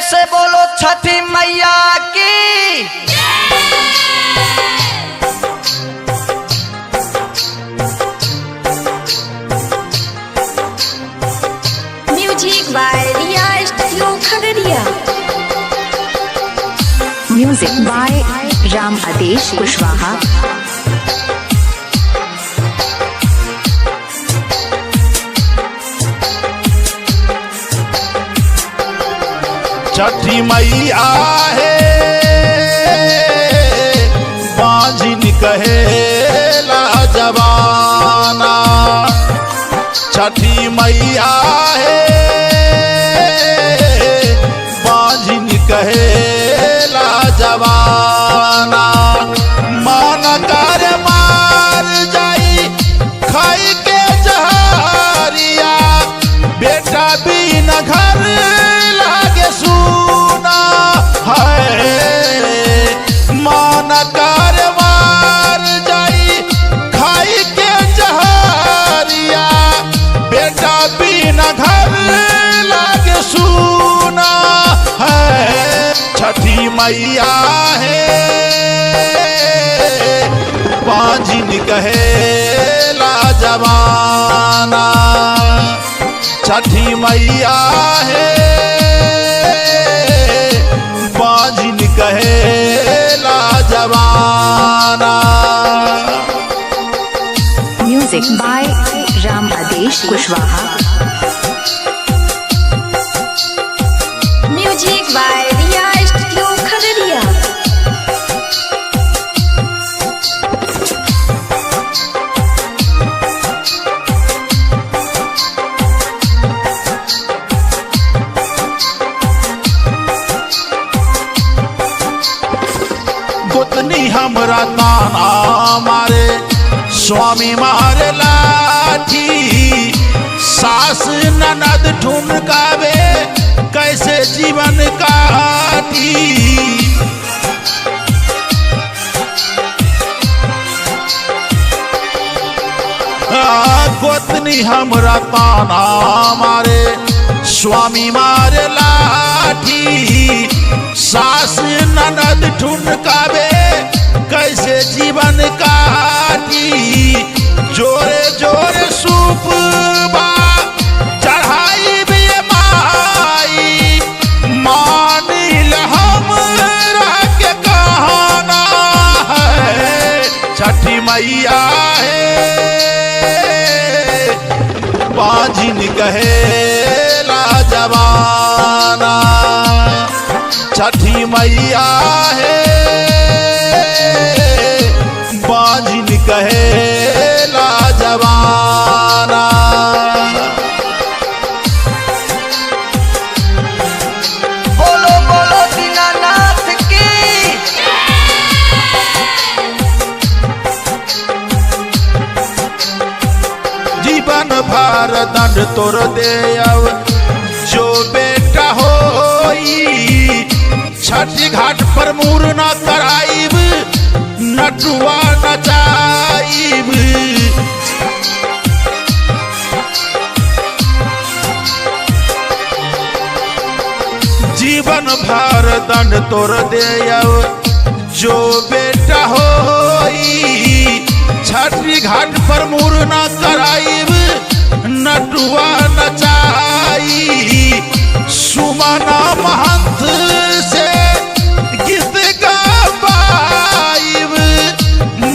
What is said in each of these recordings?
से बोलो छठी मैया की। Music by Riya studio Khagaria. Music by Ram Adesh Kushwaha. छठी मैया है बांझिन कहेला जवाना। छठी मैया है बांझिन कहेला जवाना। मान कर मार जाई खाई के जहरिया, बेटा बिन घर लागे सुना है। मान कर मार जाई खाई के जहरिया, बेटा बिन घर लागे सुना है। छठी मैया है बांझिन कहेला जवाना। छठी मैया है बांझिन कहेला जवाना। Music by Ram Adesh Kushwaha. Music by Riya studio Khagaria. गोतनी हमरा ताना मारे, स्वामी मारे लाठी। सास ननद ठुनकावे, कैसे जीवन काटी। गोतनी हमरा ताना मारे, स्वामी मारे लाठी। सास ननद ठुनकावे, कैसे जीवन काटी। जोरे जोरे सूप बा चढ़ाई भी माई, मानिल हमरा के कहना है। छठी मैया है बांझिन कहेला जवाना। छठी मैया है बांझिन कहेला जवाना। बोलो बोलो दीनानाथ की। जीवन भर दंड तोर देव जो बेटा होई। छठी घाट पर मुरना कराइब, नटुआ नचाइब। जीवन भर दंड तोर देव जो बेटा होई। छठी घाट पर मुरना कराइब, नटुआ नचाई। सुमना महंत से गीत गवाइब,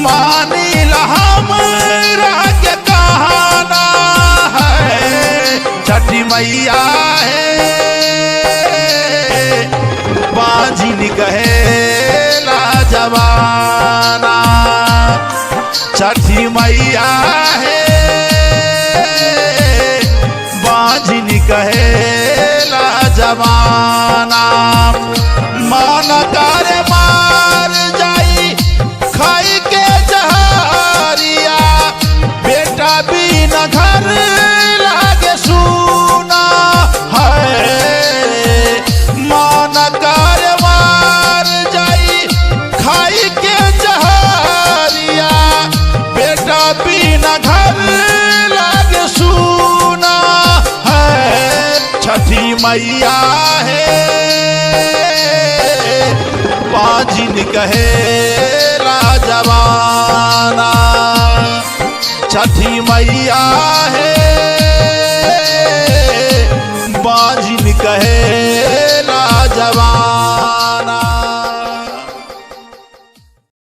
मानिल हमरा के कहना है। छठी मैया है बांझिन कहेला जवाना। छठी मैया है बांझिन कहेला जवाना। मान कर मार जाई खाई के जहरिया, बेटा बिन घर लागे सुना है। मान कर मार जाई खाई के जहरिया, बेटा बिन घर लागे सुना है। छठी मैया है कहे राजवाना। छठी मैया